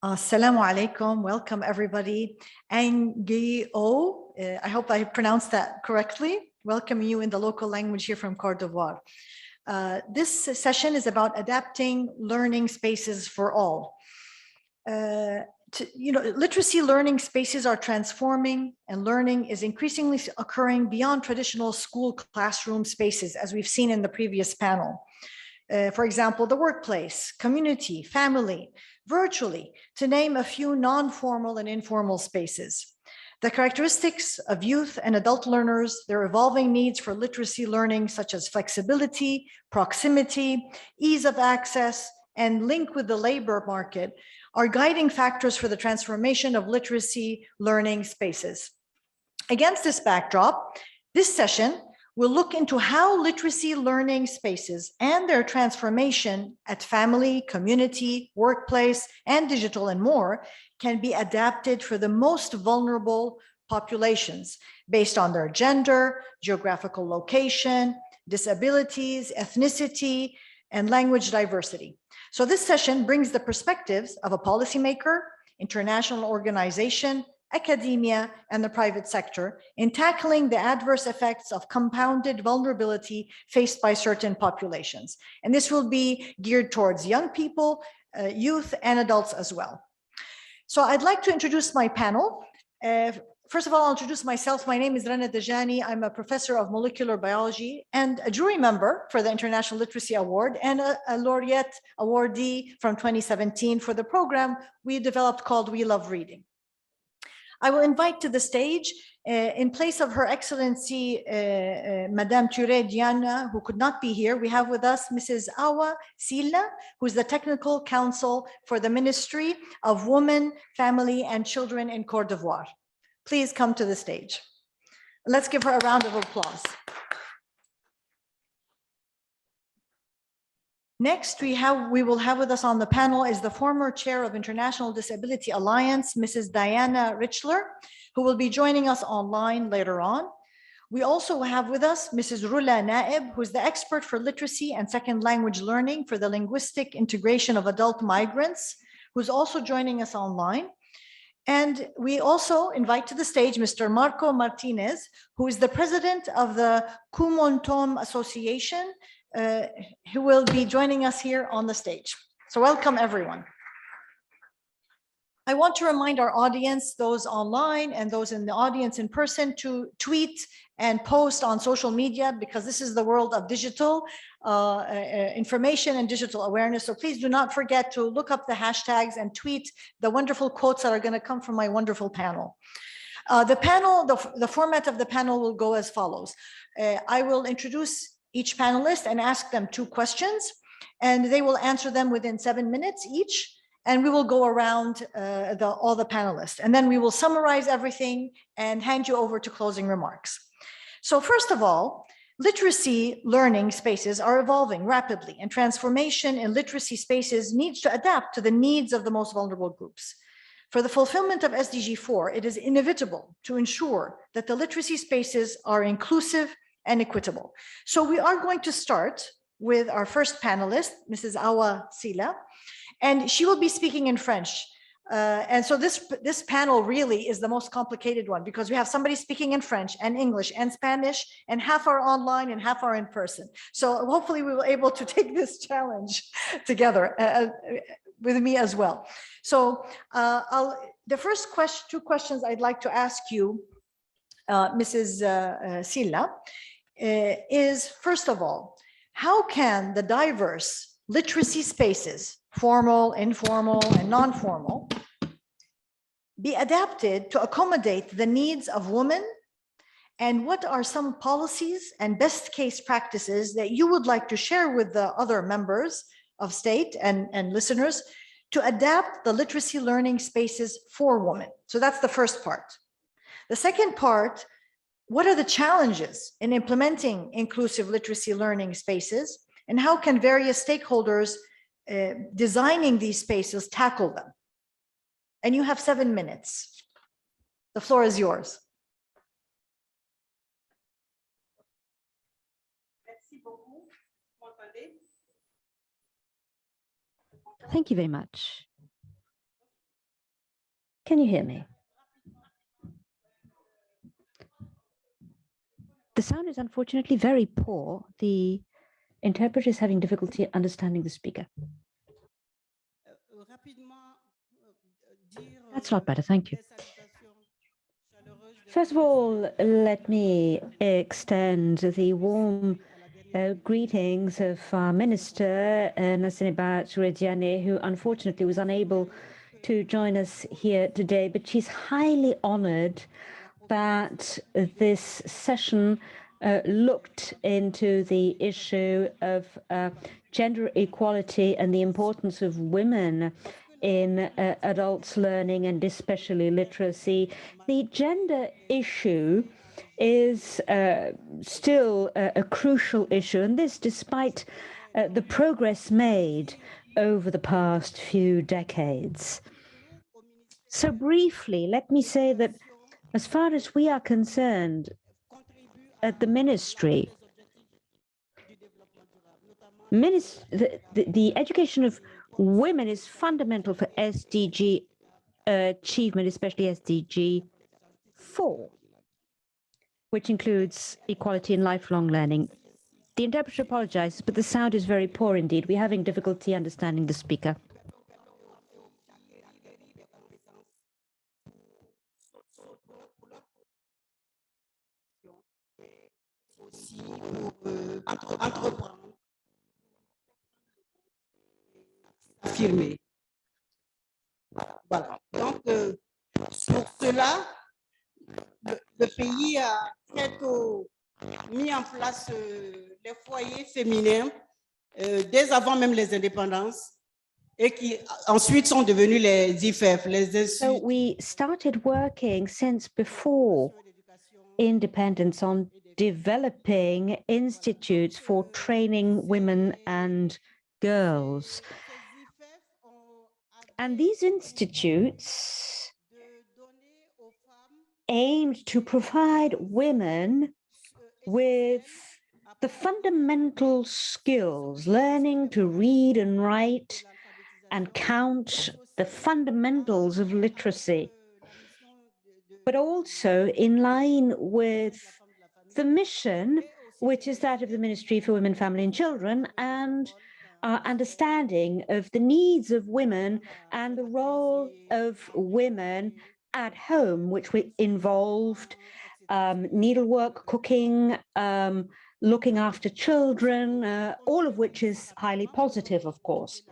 Assalamu alaikum. Welcome, everybody. Angio, I hope I pronounced that correctly. Welcome you in the local language here from Côte d'Ivoire. This session is about adapting learning spaces for all. Literacy learning spaces are transforming, and learning is increasingly occurring beyond traditional school classroom spaces, as we've seen in the previous panel. For example, the workplace, community, family, virtually, to name a few non-formal and informal spaces. The characteristics of youth and adult learners, their evolving needs for literacy learning, such as flexibility, proximity, ease of access, and link with the labor market, are guiding factors for the transformation of literacy learning spaces. Against this backdrop, this session will look into how literacy learning spaces and their transformation at family, community, workplace, and digital and more can be adapted for the most vulnerable populations based on their gender, geographical location, disabilities, ethnicity, and language diversity. So this session brings the perspectives of a policymaker, international organization, academia, and the private sector in tackling the adverse effects of compounded vulnerability faced by certain populations. And this will be geared towards young people, youth, and adults as well. So I'd like to introduce my panel. First of all, I'll introduce myself. My name is Rana Dajani. I'm a professor of molecular biology and a jury member for the International Literacy Award and a laureate awardee from 2017 for the program we developed called We Love Reading. I will invite to the stage, in place of Her Excellency, Madame Touré, Diane, who could not be here, we have with us Mrs. Awa Silla, who is the Technical Counsel for the Ministry of Women, Family, and Children in Côte d'Ivoire. Please come to the stage. Let's give her a round of applause. Next, we will have with us on the panel is the former chair of International Disability Alliance, Mrs. Diane Richler, who will be joining us online later on. We also have with us Mrs. Rola Naeb, who is the expert for literacy and second language learning for the linguistic integration of adult migrants, who's also joining us online. And we also invite to the stage Mr. Martinez, who is the president of the Kumoontun Association, who will be joining us here on the stage. So welcome, everyone. I want to remind our audience, those online and those in the audience in person, to tweet and post on social media, because this is the world of digital information and digital awareness. So please do not forget to look up the hashtags and tweet the wonderful quotes that are going to come from my wonderful panel. The format of the panel will go as follows. I will introduce each panelist and ask them 2 questions, and they will answer them within 7 minutes each. And we will go around all the panelists, and then we will summarize everything and hand you over to closing remarks. So first of all, literacy learning spaces are evolving rapidly, and transformation in literacy spaces needs to adapt to the needs of the most vulnerable groups. For the fulfillment of SDG 4, it is inevitable to ensure that the literacy spaces are inclusive and equitable. So we are going to start with our first panelist, Mrs. Awa Silla, and she will be speaking in French. And so this panel really is the most complicated one, because we have somebody speaking in French and English and Spanish, and half are online and half are in person. So hopefully we will be able to take this challenge together with me as well. So the first 2 questions I'd like to ask you, Mrs. Silla, is, first of all, how can the diverse literacy spaces, formal, informal, and non-formal, be adapted to accommodate the needs of women? And what are some policies and best case practices that you would like to share with the other members of state and listeners to adapt the literacy learning spaces for women? So that's the first part. The second part, what are the challenges in implementing inclusive literacy learning spaces, and how can various stakeholders designing these spaces tackle them? And you have 7 minutes. The floor is yours. Thank you very much. Can you hear me? The sound is unfortunately very poor. The interpreter is having difficulty understanding the speaker. That's not better, thank you. First of all, let me extend the warm greetings of our Minister, Nasseneba Touré, who unfortunately was unable to join us here today, but she's highly honored that this session looked into the issue of gender equality and the importance of women in adults learning and especially literacy. The gender issue is still a crucial issue, and this despite the progress made over the past few decades. So briefly, let me say that as far as we are concerned at the ministry, the education of women is fundamental for SDG achievement, especially SDG 4, which includes equality and lifelong learning. The interpreter apologizes, but the sound is very poor indeed. We're having difficulty understanding the speaker. Affirmé. Voilà. Donc, sur cela, le pays a très tôt mis en place les foyers féminins dès avant même les indépendances et qui ensuite sont devenus les IFEF, So we started working since before independence on developing institutes for training women and girls. And these institutes aimed to provide women with the fundamental skills, learning to read and write and count, the fundamentals of literacy, but also in line with the mission, which is that of the Ministry for Women, Family and Children, and our understanding of the needs of women and the role of women at home, which involved needlework, cooking, looking after children, all of which is highly positive, of course.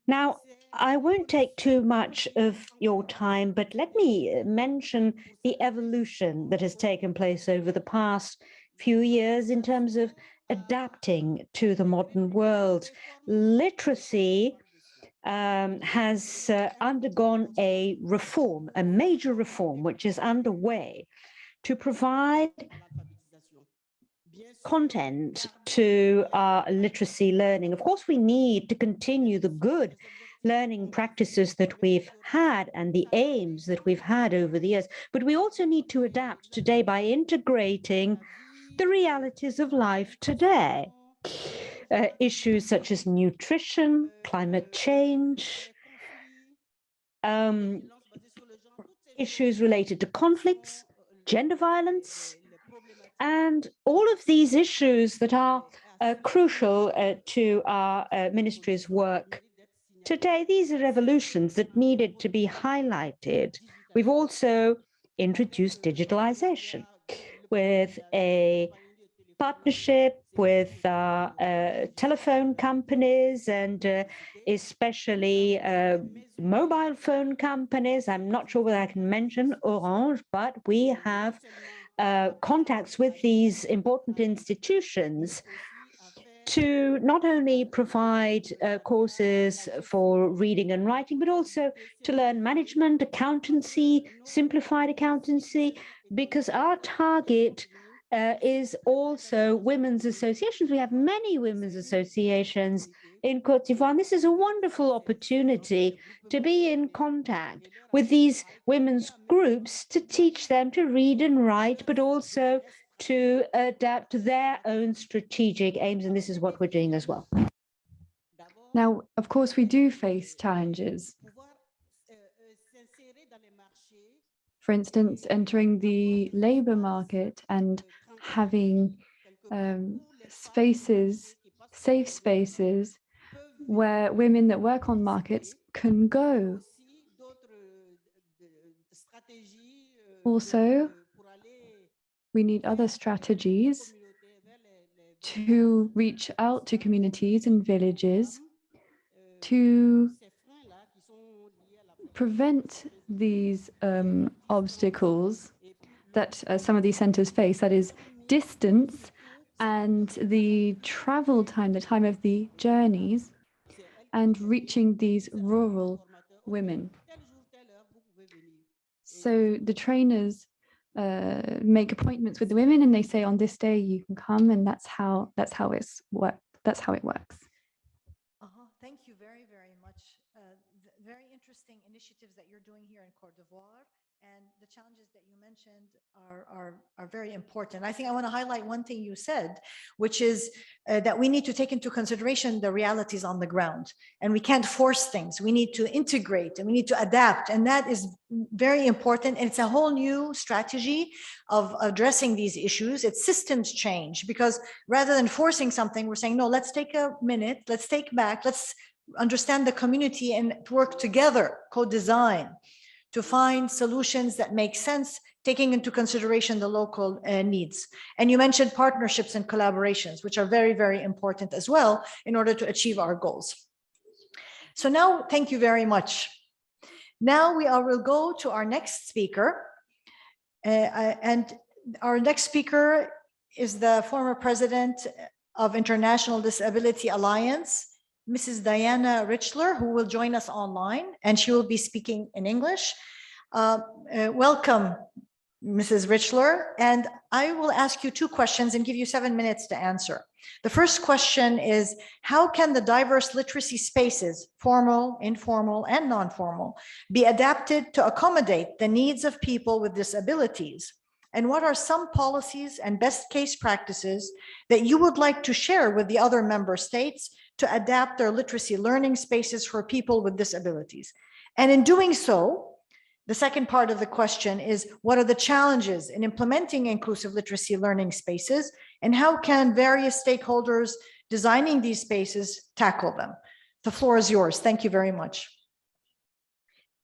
Now, I won't take too much of your time, but let me mention the evolution that has taken place over the past few years in terms of adapting to the modern world. Literacy has undergone a reform, a major reform, which is underway to provide content to our literacy learning. Of course, we need to continue the good learning practices that we've had and the aims that we've had over the years, but we also need to adapt today by integrating the realities of life today. Issues such as nutrition, climate change, issues related to conflicts, gender violence, and all of these issues that are crucial to our ministry's work today. These are revolutions that needed to be highlighted. We've also introduced digitalization with a partnership with telephone companies and especially mobile phone companies. I'm not sure whether I can mention Orange, but we have contacts with these important institutions to not only provide courses for reading and writing, but also to learn management, accountancy, simplified accountancy, because our target is also women's associations. We have many women's associations in Côte d'Ivoire. This is a wonderful opportunity to be in contact with these women's groups to teach them to read and write, but also to adapt to their own strategic aims. And this is what we're doing as well. Now, of course, we do face challenges. For instance, entering the labor market and having spaces, safe spaces where women that work on markets can go. Also, we need other strategies to reach out to communities and villages to prevent these obstacles that some of these centers face, that is distance and the travel time, the time of the journeys, and reaching these rural women. So the trainers make appointments with the women and they say, on this day you can come, and that's how it works. Thank you very, very much. Very interesting initiatives that you're doing here in Côte d'Ivoire, and the challenges that you mentioned are very important. I think I want to highlight one thing you said, which is that we need to take into consideration the realities on the ground, and we can't force things. We need to integrate and we need to adapt, and that is very important. And it's a whole new strategy of addressing these issues. It's systems change, because rather than forcing something, we're saying, no, let's take a minute, let's take back, let's understand the community and work together, co-design, to find solutions that make sense, taking into consideration the local needs. And you mentioned partnerships and collaborations, which are very, very important as well in order to achieve our goals. So now, thank you very much. Now we will go to our next speaker. And our next speaker is the former president of International Disability Alliance, Mrs. Diane Richler, who will join us online, and she will be speaking in English. Welcome, Mrs. Richler, and I will ask you two questions and give you 7 minutes to answer. The first question is, how can the diverse literacy spaces, formal, informal, and non-formal, be adapted to accommodate the needs of people with disabilities? And what are some policies and best case practices that you would like to share with the other member states to adapt their literacy learning spaces for people with disabilities? And in doing so, the second part of the question is, what are the challenges in implementing inclusive literacy learning spaces, and how can various stakeholders designing these spaces tackle them? The floor is yours. Thank you very much.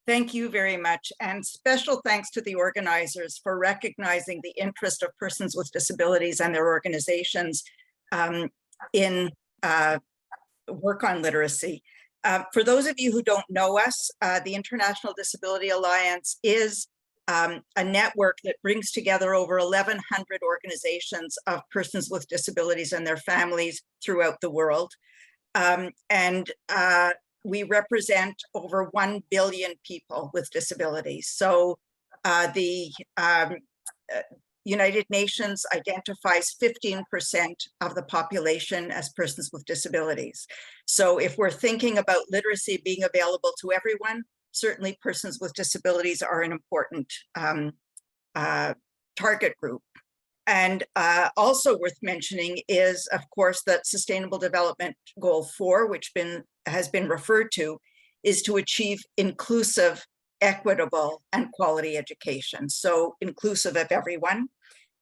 Thank you very much, and special thanks to the organizers for recognizing the interest of persons with disabilities and their organizations in work on literacy. For those of you who don't know us, the International Disability Alliance is a network that brings together over 1,100 organizations of persons with disabilities and their families throughout the world. We represent over 1 billion people with disabilities. So the United Nations identifies 15% of the population as persons with disabilities. So if we're thinking about literacy being available to everyone, certainly persons with disabilities are an important target group. And also worth mentioning is, of course, that Sustainable Development Goal 4, which has been referred to, is to achieve inclusive, equitable, and quality education. So inclusive of everyone.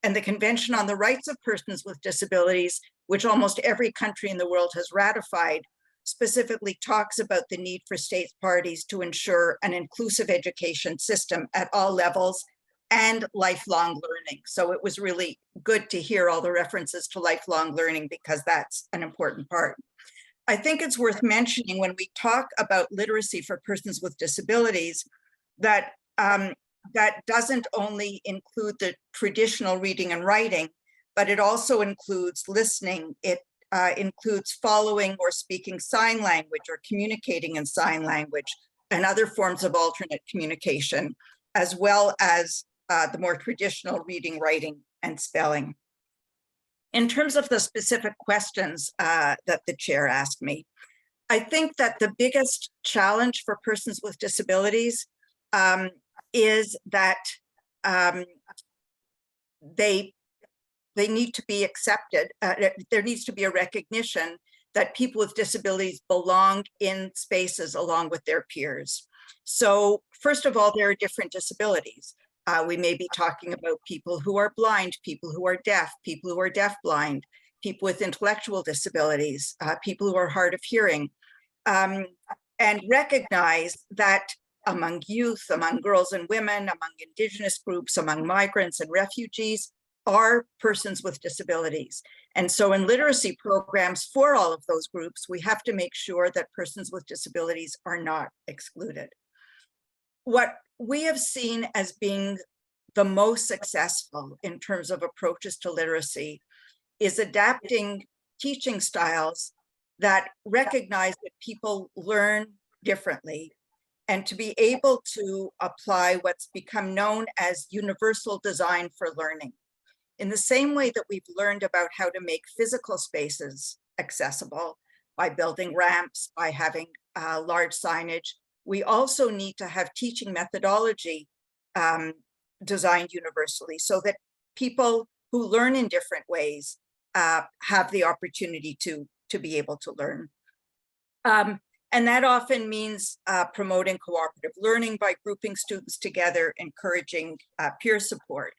And the Convention on the Rights of Persons with Disabilities, which almost every country in the world has ratified, specifically talks about the need for state parties to ensure an inclusive education system at all levels and lifelong learning. So it was really good to hear all the references to lifelong learning, because that's an important part. I think it's worth mentioning when we talk about literacy for persons with disabilities that that doesn't only include the traditional reading and writing, but it also includes listening. It includes following or speaking sign language or communicating in sign language and other forms of alternate communication, as well as the more traditional reading, writing, and spelling. In terms of the specific questions that the chair asked me, I think that the biggest challenge for persons with disabilities is that they need to be accepted. There needs to be a recognition that people with disabilities belong in spaces along with their peers. So First of all, there are different disabilities. We may be talking about people who are blind, people who are deaf, people who are deafblind, people with intellectual disabilities, people who are hard of hearing, and recognize that among youth, among girls and women, among Indigenous groups, among migrants and refugees, are persons with disabilities. And so in literacy programs for all of those groups, we have to make sure that persons with disabilities are not excluded. What we have seen as being the most successful in terms of approaches to literacy is adapting teaching styles that recognize that people learn differently, and to be able to apply what's become known as universal design for learning. In the same way that we've learned about how to make physical spaces accessible by building ramps, by having large signage, we also need to have teaching methodology designed universally so that people who learn in different ways have the opportunity to be able to learn. And that often means promoting cooperative learning by grouping students together, encouraging peer support.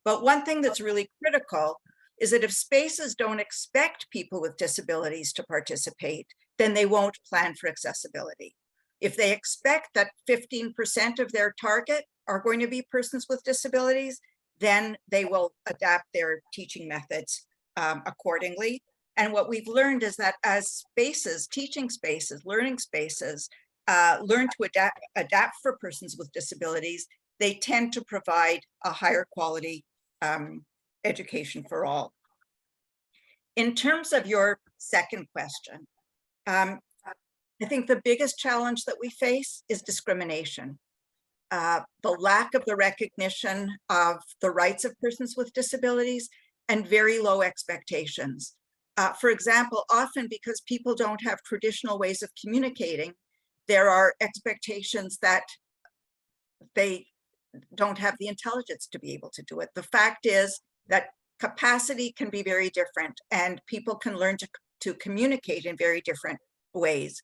But one thing that's really critical is that if spaces don't expect people with disabilities to participate, then they won't plan for accessibility. If they expect that 15% of their target are going to be persons with disabilities, then they will adapt their teaching methods accordingly. And what we've learned is that as spaces, teaching spaces, learning spaces, learn to adapt for persons with disabilities, they tend to provide a higher quality education for all. In terms of your second question, I think the biggest challenge that we face is discrimination. The lack of the recognition of the rights of persons with disabilities and very low expectations. For example, often because people don't have traditional ways of communicating, there are expectations that they don't have the intelligence to be able to do it. The fact is that capacity can be very different and people can learn to communicate in very different ways.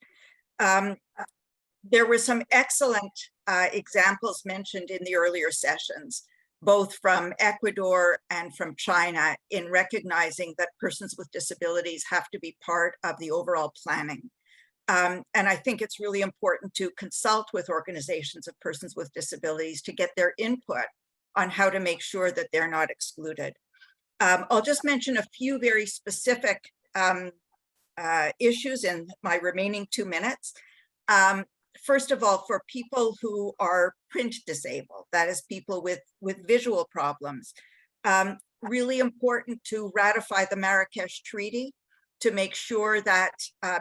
There were some excellent examples mentioned in the earlier sessions, both from Ecuador and from China, in recognizing that persons with disabilities have to be part of the overall planning. And I think it's really important to consult with organizations of persons with disabilities to get their input on how to make sure that they're not excluded. I'll just mention a few very specific issues in my remaining 2 minutes. First of all, for people who are print disabled, that is people with visual problems, really important to ratify the Marrakesh Treaty to make sure that,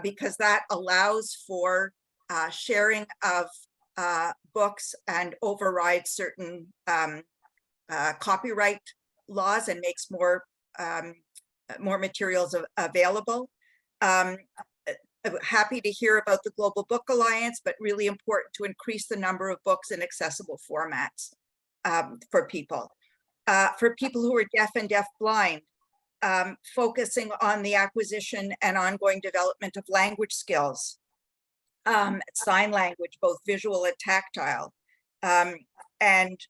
because that allows for sharing of books and overrides certain copyright laws and makes more materials available. Happy to hear about the Global Book Alliance, but really important to increase the number of books in accessible formats for people. For people who are deaf and deafblind, focusing on the acquisition and ongoing development of language skills, sign language, both visual and tactile, and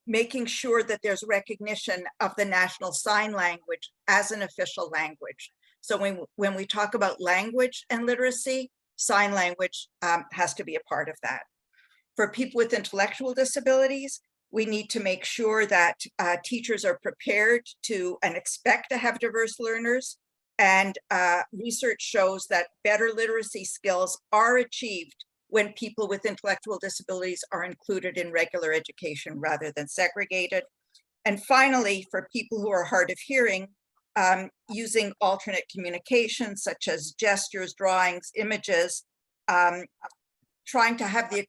making sure that there's recognition of the national sign language as an official language. So when we talk about language and literacy, sign language has to be a part of that. For people with intellectual disabilities, we need to make sure that teachers are prepared to and expect to have diverse learners. And research shows that better literacy skills are achieved when people with intellectual disabilities are included in regular education rather than segregated. And finally, for people who are hard of hearing, using alternate communication such as gestures, drawings, images, trying to have the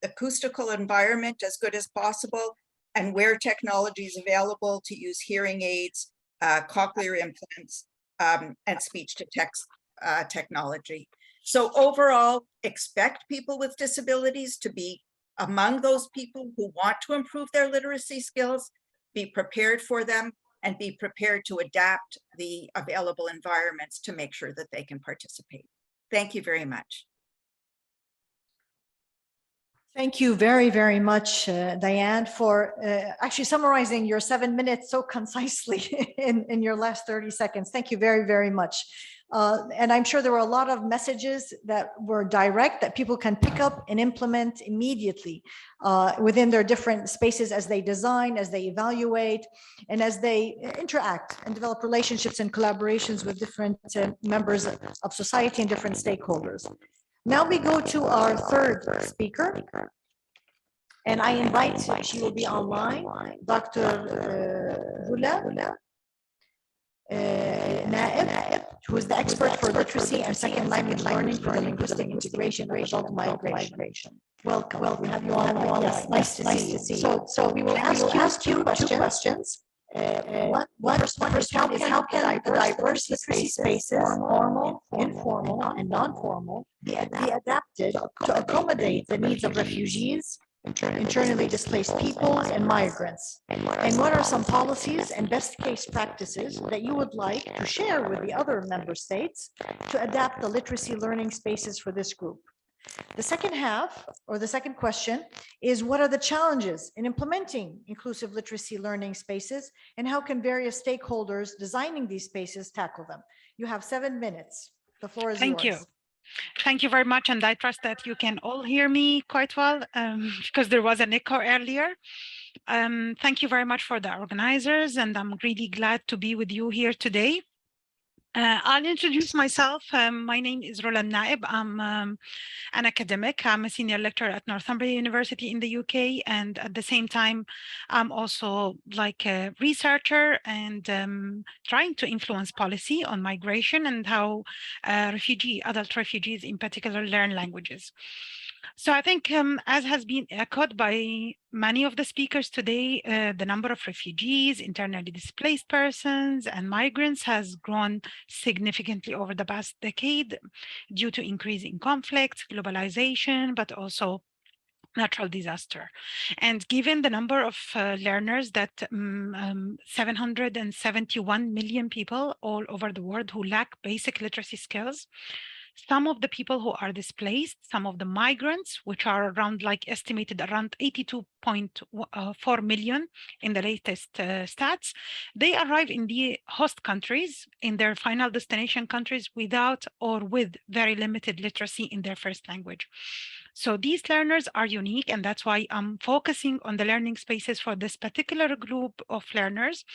acoustical environment as good as possible, and where technology is available to use hearing aids, cochlear implants, and speech-to-text technology. So overall, expect people with disabilities to be among those people who want to improve their literacy skills, be prepared for them, and be prepared to adapt the available environments to make sure that they can participate. Thank you very much. Thank you very, very much, Diane, for actually summarizing your 7 minutes so concisely in your last 30 seconds. Thank you very, very much. And I'm sure there were a lot of messages that were direct that people can pick up and implement immediately within their different spaces as they design, as they evaluate, and as they interact and develop relationships and collaborations with different members of society and different stakeholders. Now we go to our third speaker, and I invite, she will be online, Dr. Rola, Naeb, who is the expert for literacy and second language learning for the linguistic integration of adult migration. Welcome. We have you on. Yes, nice to see you. So we will ask you two questions. First, how can diverse literacy spaces, formal, informal, and non-formal, be adapted to accommodate the needs of refugees, internally displaced peoples, and migrants? And what are some policies and best case practices that you would like to share with the other member states to adapt the literacy learning spaces for this group? The second half, or the second question, is what are the challenges in implementing inclusive literacy learning spaces, and how can various stakeholders designing these spaces tackle them? You have 7 minutes. The floor is yours. Thank you. Thank you very much, and I trust that you can all hear me quite well because there was an echo earlier. Thank you very much for the organizers, and I'm really glad to be with you here today. I'll introduce myself. My name is Rola Naeb. I'm an academic. I'm a senior lecturer at Northumbria University in the UK, and at the same time, I'm also like a researcher and trying to influence policy on migration and how adult refugees in particular learn languages. So I think, as has been echoed by many of the speakers today, the number of refugees, internally displaced persons, and migrants has grown significantly over the past decade due to increasing conflict, globalization, but also natural disaster. And given the number of learners that 771 million people all over the world who lack basic literacy skills, some of the people who are displaced, some of the migrants, which are around estimated around 82.4 million in the latest stats, they arrive in the host countries, in their final destination countries, without or with very limited literacy in their first language. So these learners are unique, and that's why I'm focusing on the learning spaces for this particular group of learners,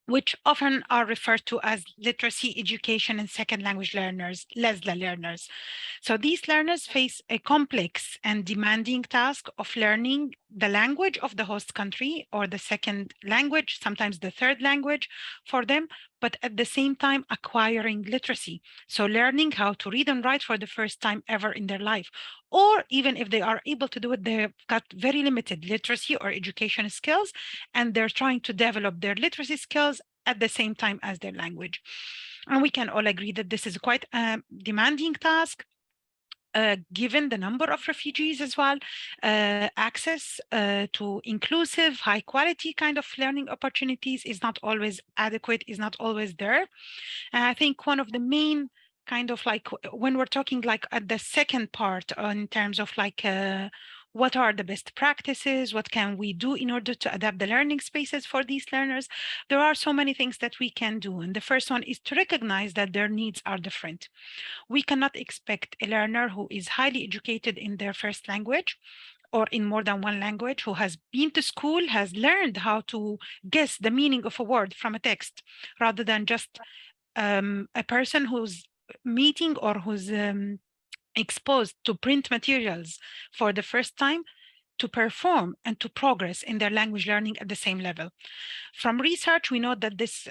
which often are referred to as literacy, education, and second language learners, LASLLA learners. So these learners face a complex and demanding task of learning the language of the host country or the second language, sometimes the third language for them, but at the same time acquiring literacy. So learning how to read and write for the first time ever in their life. Or even if they are able to do it, they've got very limited literacy or education skills, and they're trying to develop their literacy skills at the same time as their language. And we can all agree that this is quite a demanding task. Given the number of refugees as well, access to inclusive, high quality kind of learning opportunities is not always adequate, is not always there. And I think one of the main kind of when we're talking at the second part in terms of what are the best practices, what can we do in order to adapt the learning spaces for these learners, there are so many things that we can do. And the first one is to recognize that their needs are different. We cannot expect a learner who is highly educated in their first language or in more than one language, who has been to school, has learned how to guess the meaning of a word from a text, rather than just a person who's meeting or who's exposed to print materials for the first time, to perform and to progress in their language learning at the same level. From research, we know that this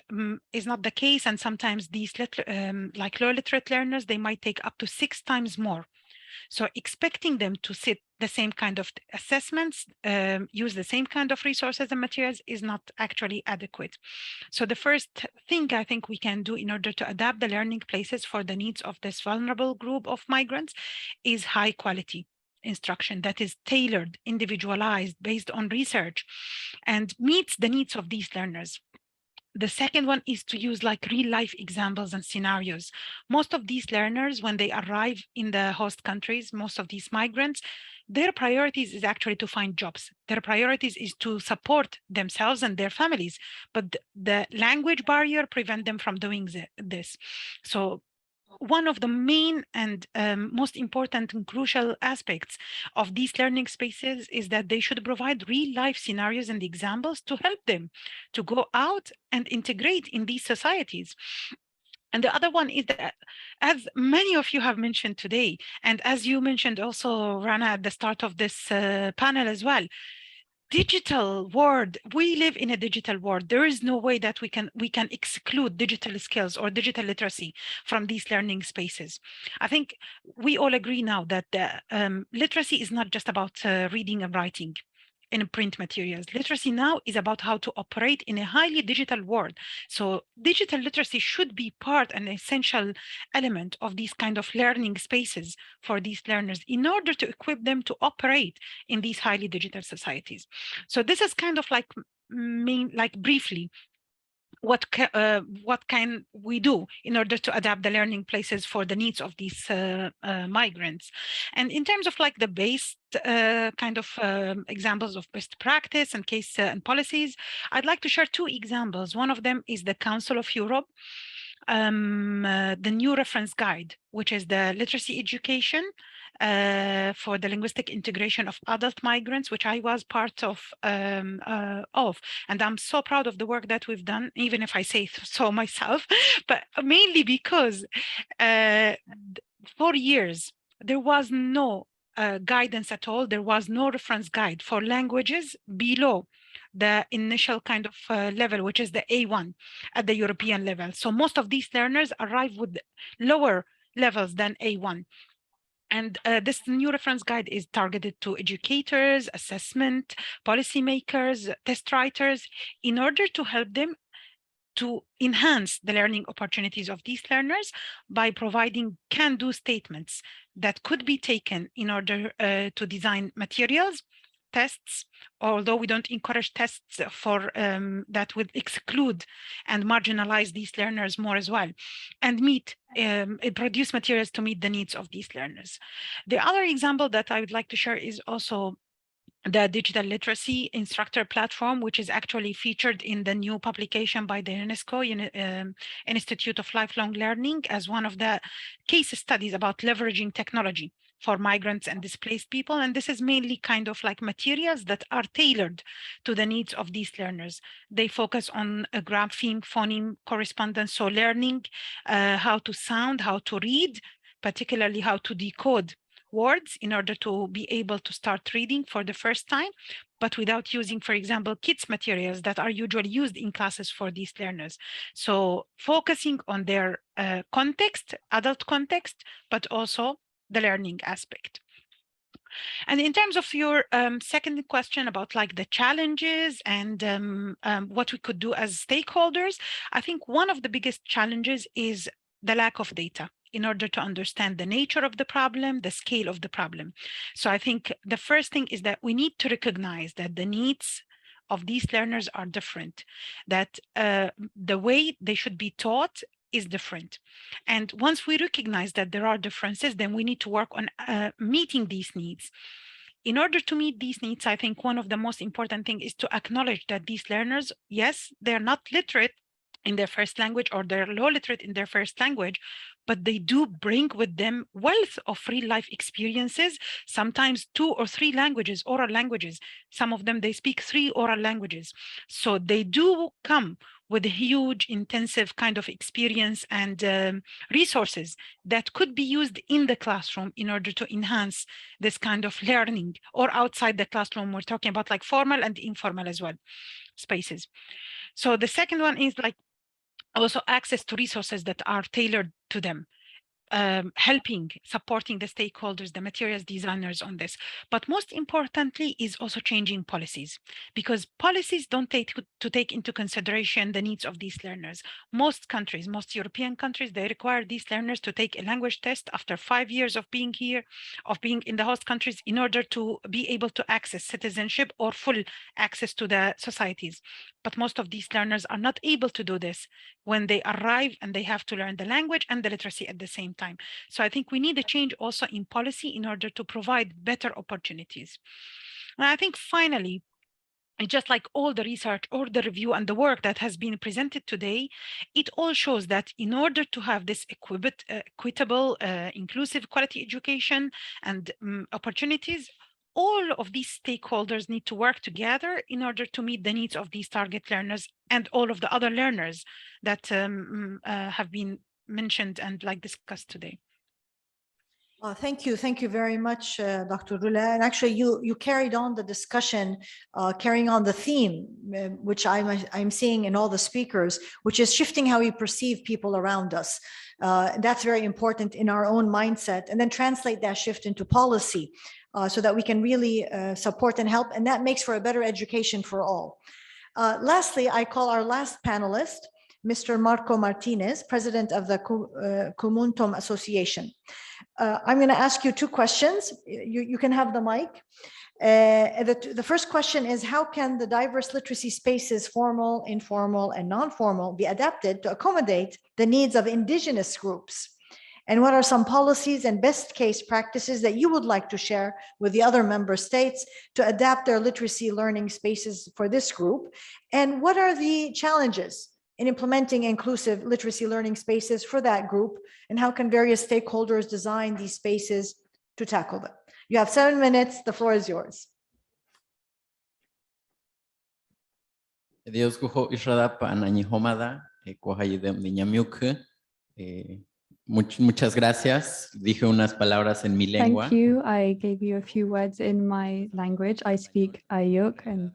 is not the case, and sometimes these low literate learners, they might take up to 6 times more. So expecting them to sit the same kind of assessments, use the same kind of resources and materials is not actually adequate. So the first thing I think we can do in order to adapt the learning places for the needs of this vulnerable group of migrants is high quality instruction that is tailored, individualized, based on research, and meets the needs of these learners. The second one is to use like real life examples and scenarios. Most of these learners, when they arrive in the host countries, most of these migrants, their priorities is actually to find jobs. Their priorities is to support themselves and their families, but the language barrier prevent them from doing this. So one of the main and most important and crucial aspects of these learning spaces is that they should provide real life scenarios and examples to help them to go out and integrate in these societies. And the other one is that, as many of you have mentioned today, and as you mentioned also, Rana, at the start of this panel as well, digital world, we live in a digital world. There is no way that we can exclude digital skills or digital literacy from these learning spaces. I think we all agree now that literacy is not just about reading and writing in print materials. Literacy now is about how to operate in a highly digital world. So digital literacy should be part and essential element of these kind of learning spaces for these learners in order to equip them to operate in these highly digital societies. So this is kind of like briefly what can we do in order to adapt the learning places for the needs of these migrants. And in terms of like the base kind of examples of best practice and case and policies, I'd like to share two examples. One of them is the Council of Europe, the new reference guide, which is the literacy education for the linguistic integration of adult migrants, which I was part of. And I'm so proud of the work that we've done, even if I say so myself, but mainly because for years, there was no guidance at all. There was no reference guide for languages below the initial kind of level, which is the A1 at the European level. So most of these learners arrive with lower levels than A1. And this new reference guide is targeted to educators, assessment, policymakers, test writers, in order to help them to enhance the learning opportunities of these learners by providing can-do statements that could be taken in order to design materials, tests, although we don't encourage tests for that would exclude and marginalize these learners more as well, and produce materials to meet the needs of these learners. The other example that I would like to share is also the digital literacy instructor platform, which is actually featured in the new publication by the UNESCO Institute of Lifelong Learning as one of the case studies about leveraging technology for migrants and displaced people. And this is mainly kind of like materials that are tailored to the needs of these learners. They focus on a grapheme, phoneme correspondence, so learning how to sound, how to read, particularly how to decode words in order to be able to start reading for the first time, but without using, for example, kids materials that are usually used in classes for these learners. So focusing on their context, adult context, but also the learning aspect. And in terms of your second question about like the challenges and what we could do as stakeholders, I think one of the biggest challenges is the lack of data in order to understand the nature of the problem, the scale of the problem. So I think the first thing is that we need to recognize that the needs of these learners are different, that the way they should be taught is different. And once we recognize that there are differences, then we need to work on meeting these needs. In order to meet these needs, I think one of the most important things is to acknowledge that these learners, yes, they're not literate in their first language or they're low literate in their first language, but they do bring with them wealth of real life experiences, sometimes 2 or 3 languages, oral languages. Some of them, they speak 3 oral languages. So they do come with a huge, intensive kind of experience and resources that could be used in the classroom in order to enhance this kind of learning, or outside the classroom. We're talking about like formal and informal as well spaces. So the second one is like also access to resources that are tailored to them. helping, supporting the stakeholders, the materials designers on this. But most importantly is also changing policies, because policies don't take into consideration the needs of these learners. Most countries, most European countries, they require these learners to take a language test after 5 years of being here, of being in the host countries, in order to be able to access citizenship or full access to the societies. But most of these learners are not able to do this when they arrive, and they have to learn the language and the literacy at the same time. So I think we need a change also in policy in order to provide better opportunities. And I think finally, just like all the research or the review and the work that has been presented today, it all shows that in order to have this equitable, inclusive, quality education and opportunities, all of these stakeholders need to work together in order to meet the needs of these target learners and all of the other learners that have been mentioned and like discussed today. Thank you very much, Dr. Rola. And actually, you carried on the discussion, carrying on the theme, which I'm seeing in all the speakers, which is shifting how we perceive people around us. That's very important in our own mindset, and then translate that shift into policy, so that we can really support and help, and that makes for a better education for all. Lastly, I call our last panelist, Mr. Marco Martinez, President of the Kumoontun Association. I'm going to ask you two questions. You can have the mic. The first question is, how can the diverse literacy spaces, formal, informal, and non-formal, be adapted to accommodate the needs of indigenous groups? And what are some policies and best case practices that you would like to share with the other member states to adapt their literacy learning spaces for this group? And what are the challenges in implementing inclusive literacy learning spaces for that group? And how can various stakeholders design these spaces to tackle them? You have 7 minutes. The floor is yours. Dios kuho israda pa ananyihomada kohayidem niñamiuk. Muchas gracias. Dije unas palabras en mi lengua. Thank you. I gave you a few words in my language. I speak Ayuk, and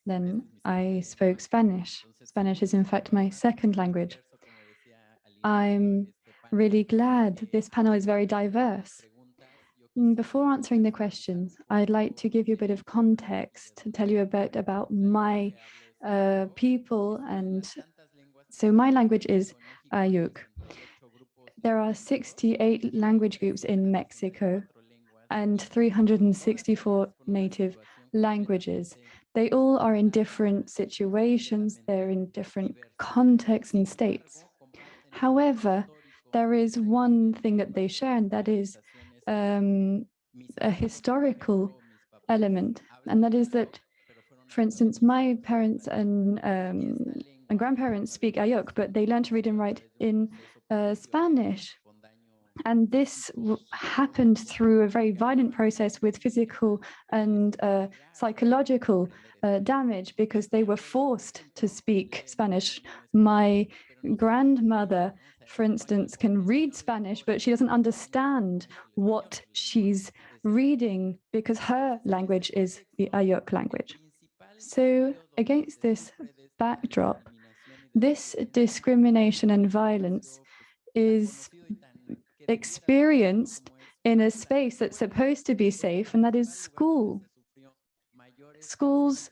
then I spoke Spanish. Spanish is in fact my second language. I'm really glad this panel is very diverse. Before answering the questions, I'd like to give you a bit of context to tell you a bit about my people. And so my language is Ayuk. There are 68 language groups in Mexico and 364 native languages. They all are in different situations, they're in different contexts and states. However, there is one thing that they share, and that is a historical element. And that is that, for instance, my parents and grandparents speak Ayuk, but they learn to read and write in Spanish. And this happened through a very violent process with physical and psychological damage, because they were forced to speak Spanish. My grandmother, for instance, can read Spanish, but she doesn't understand what she's reading because her language is the Ayuk language. So against this backdrop, this discrimination and violence is experienced in a space that's supposed to be safe, and that is school. Schools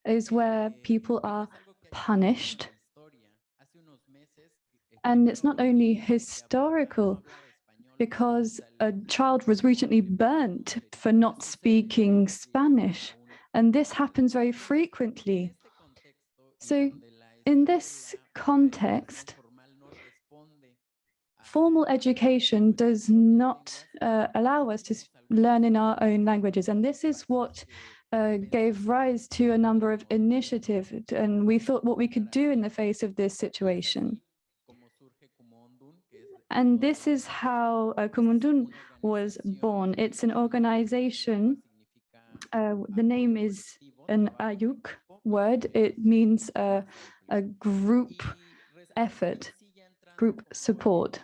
is where people are punished. And it's not only historical, because a child was recently burnt for not speaking Spanish, and this happens very frequently. So in this context, formal education does not allow us to learn in our own languages. And this is what gave rise to a number of initiatives. And we thought what we could do in the face of this situation. And this is how Kumoontun was born. It's an organization. The name is an Ayuk word. It means a group effort, group support.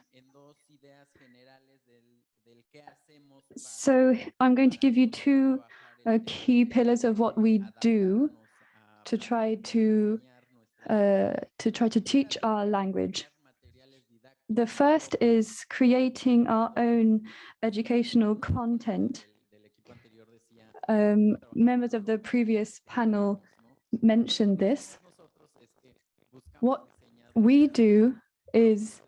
So I'm going to give you two key pillars of what we do to try to teach our language. The first is creating our own educational content. Members of the previous panel mentioned this. What we do is,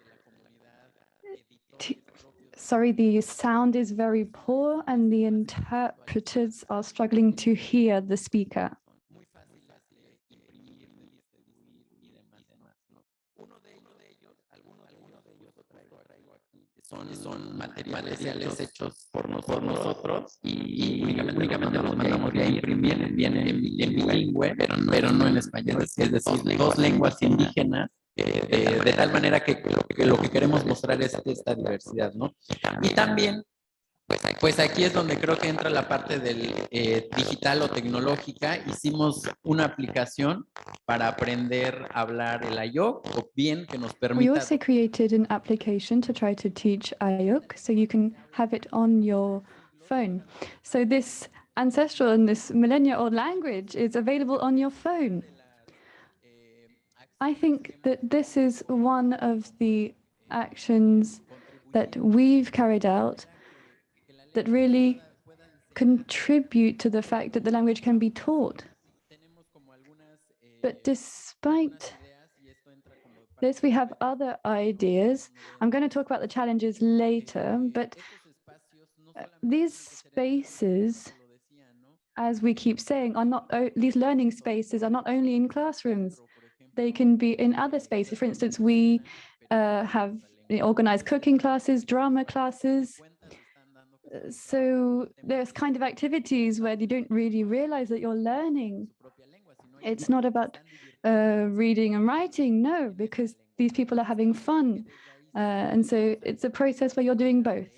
sorry, the sound is very poor and the interpreters are struggling to hear the speaker. Son materiales hechos por nosotros y únicamente los mandamos a imprimir, vienen en bilingüe, pero no en español, es decir, dos lenguas indígenas, de tal manera que lo que queremos mostrar es esta diversidad, ¿no? Y también, pues aquí es donde creo que entra la parte del digital o tecnológica. Hicimos una aplicación para aprender a hablar el Ayok, o bien que nos permita... We also created an application to try to teach Ayuk, so you can have it on your phone. So this ancestral and this millennia-old language is available on your phone. I think that this is one of the actions that we've carried out that really contribute to the fact that the language can be taught. But despite this, we have other ideas. I'm going to talk about the challenges later, but these spaces, as we keep saying, are not, these learning spaces are not only in classrooms. They can be in other spaces. For instance, we have organized cooking classes, drama classes. So there's kind of activities where you don't really realize that you're learning. It's not about reading and writing, no, because these people are having fun. And so it's a process where you're doing both.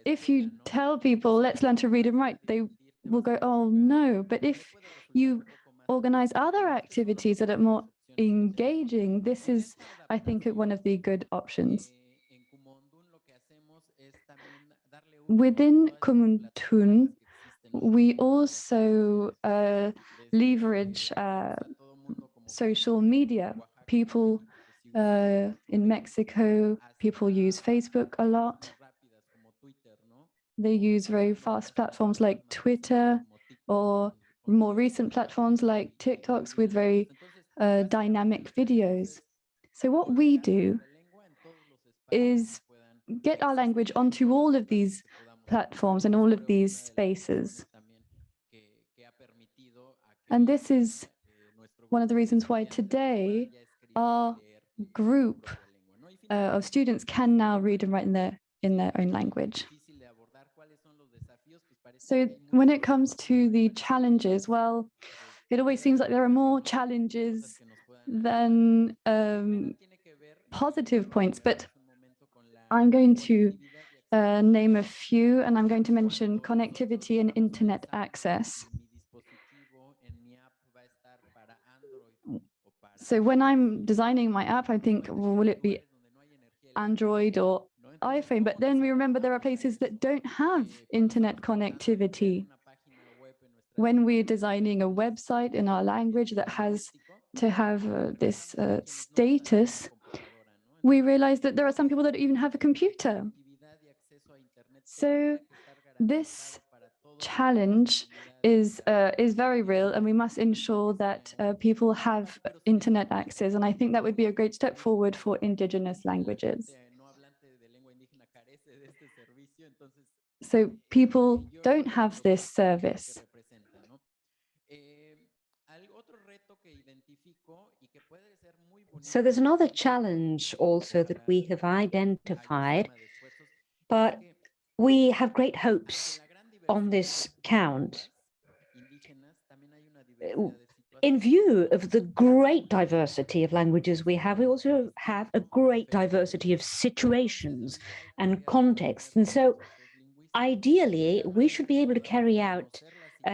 If you tell people, let's learn to read and write, they will go, oh, no. But if you organize other activities that are more engaging, this is, I think, one of the good options. Within Kumoontun, we also leverage social media. People in Mexico, people use Facebook a lot. They use very fast platforms like Twitter, or more recent platforms like TikToks with very dynamic videos. So what we do is get our language onto all of these platforms and all of these spaces. And this is one of the reasons why today our group of students can now read and write in their own language. So when it comes to the challenges, well, it always seems like there are more challenges than positive points, but I'm going to name a few, and I'm going to mention connectivity and internet access. So when I'm designing my app, I think, well, will it be Android or iPhone? But then we remember there are places that don't have internet connectivity. When we're designing a website in our language that has to have this status, we realize that there are some people that don't even have a computer. So this challenge is very real, and we must ensure that people have internet access. And I think that would be a great step forward for indigenous languages. So people don't have this service. So there's another challenge also that we have identified, but we have great hopes on this count. In view of the great diversity of languages we also have a great diversity of situations and contexts. And so ideally, we should be able to carry out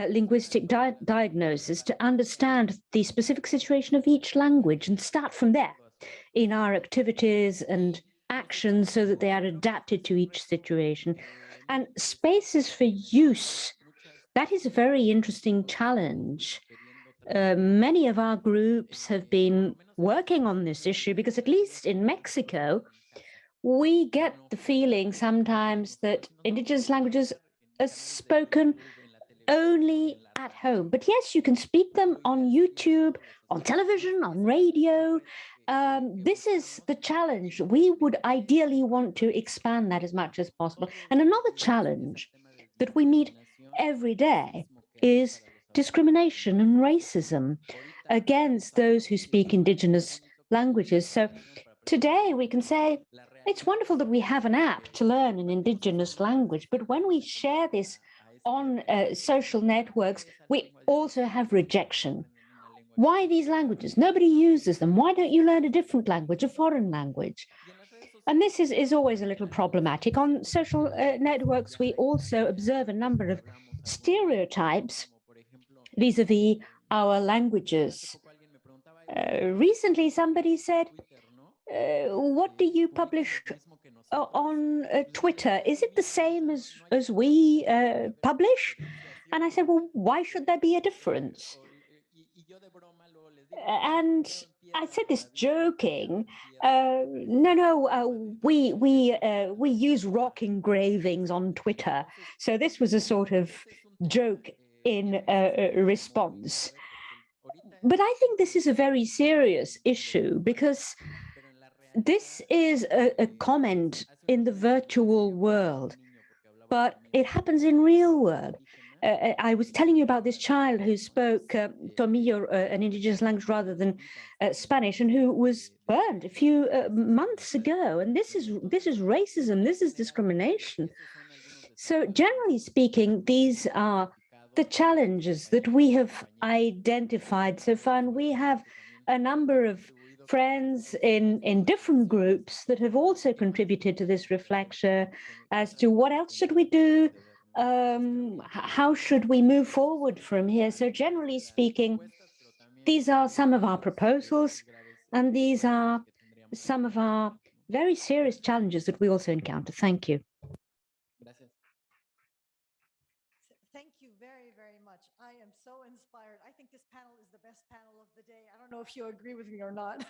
linguistic diagnosis to understand the specific situation of each language and start from there in our activities and actions so that they are adapted to each situation. And spaces for use, that is a very interesting challenge. many of our groups have been working on this issue because, at least in Mexico, we get the feeling sometimes that indigenous languages are spoken only at home. But yes, you can speak them on YouTube, on television, on radio. This is the challenge. We would ideally want to expand that as much as possible. And another challenge that we meet every day is discrimination and racism against those who speak indigenous languages. So today we can say it's wonderful that we have an app to learn an indigenous language, but when we share this on social networks, we also have rejection. Why these languages? Nobody uses them. Why don't you learn a different language, a foreign language? And this is always a little problematic. On social networks, we also observe a number of stereotypes vis-a-vis our languages. Recently, somebody said, what do you publish on Twitter? Is it the same as we publish? And I said, well, why should there be a difference? And I said this joking. We use rock engravings on Twitter. So this was a sort of joke in response. But I think this is a very serious issue because this is a comment in the virtual world, but it happens in real world. I was telling you about this child who spoke Tomillo, an indigenous language rather than Spanish, and who was burned a few months ago. And this is racism, this is discrimination. So generally speaking, these are the challenges that we have identified so far, and we have a number of friends in different groups that have also contributed to this reflection as to what else should we do, how should we move forward from here. So generally speaking, these are some of our proposals, and these are some of our very serious challenges that we also encounter. Thank you. Thank you very, very much. I am so inspired. I think this panel is the best panel of the day. I don't know if you agree with me or not,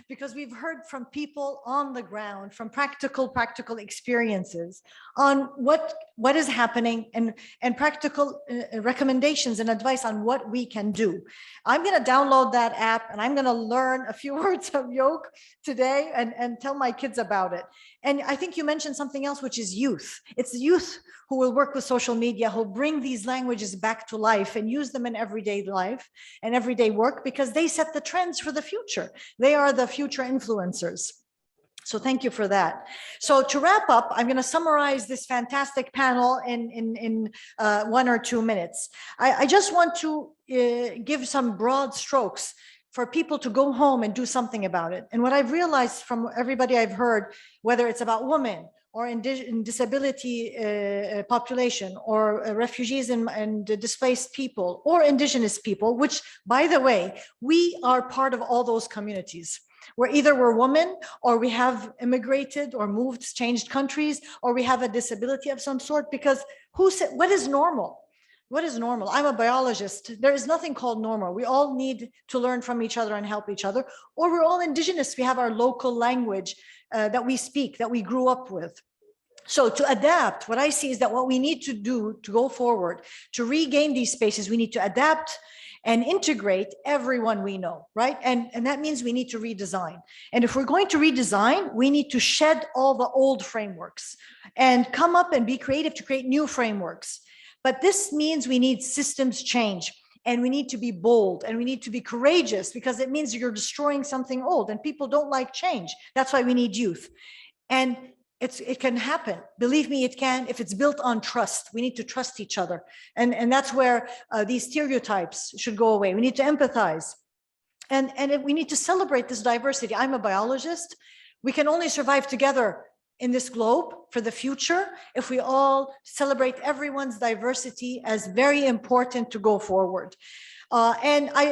because we've heard from people on the ground, from practical experiences on what is happening and practical recommendations and advice on what we can do. I'm going to download that app and I'm going to learn a few words of yoke today and tell my kids about it. And I think you mentioned something else, which is youth. It's the youth who will work with social media, who'll bring these languages back to life and use them in everyday life and everyday work, because they set the trends for the future. They are the future influencers. So thank you for that. So to wrap up, I'm going to summarize this fantastic panel in 1 or 2 minutes. I just want to give some broad strokes for people to go home and do something about it. And what I've realized from everybody I've heard, whether it's about women or in disability population, or refugees and displaced people, or indigenous people, which, by the way, we are part of all those communities. We're women, or we have immigrated or moved, changed countries, or we have a disability of some sort, because who said, what is normal? What is normal? I'm a biologist. There is nothing called normal. We all need to learn from each other and help each other, or we're all indigenous. We have our local language that we speak, that we grew up with. So to adapt, what I see is that what we need to do to go forward, to regain these spaces, we need to adapt and integrate everyone we know, right? And that means we need to redesign. And if we're going to redesign, we need to shed all the old frameworks and come up and be creative to create new frameworks. But this means we need systems change, and we need to be bold, and we need to be courageous, because it means you're destroying something old, and people don't like change. That's why we need youth. And it can happen. Believe me, it can, if it's built on trust. We need to trust each other. And that's where these stereotypes should go away. We need to empathize. And we need to celebrate this diversity. I'm a biologist. We can only survive together in this globe for the future if we all celebrate everyone's diversity as very important to go forward. And I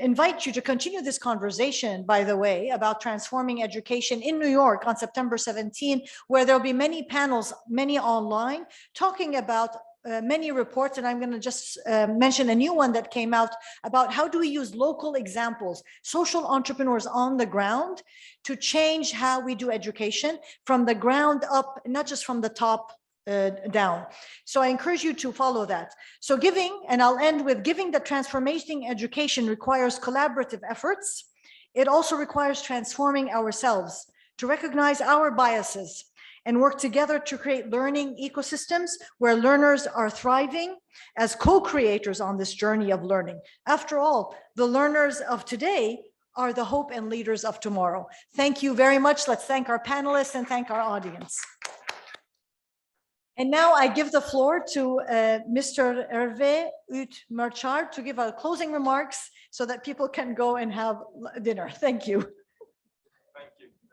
invite you to continue this conversation, by the way, about transforming education in New York on September 17, where there'll be many panels, many online, talking about many reports, and I'm going to just mention a new one that came out about how do we use local examples, social entrepreneurs on the ground, to change how we do education from the ground up, not just from the top down. So I encourage you to follow that. So giving, and I'll end with giving that transforming education requires collaborative efforts. It also requires transforming ourselves to recognize our biases and work together to create learning ecosystems where learners are thriving as co-creators on this journey of learning. After all, the learners of today are the hope and leaders of tomorrow. Thank you very much. Let's thank our panelists and thank our audience. And now I give the floor to Mr. Hervé Huth-Marchard to give our closing remarks so that people can go and have dinner. Thank you.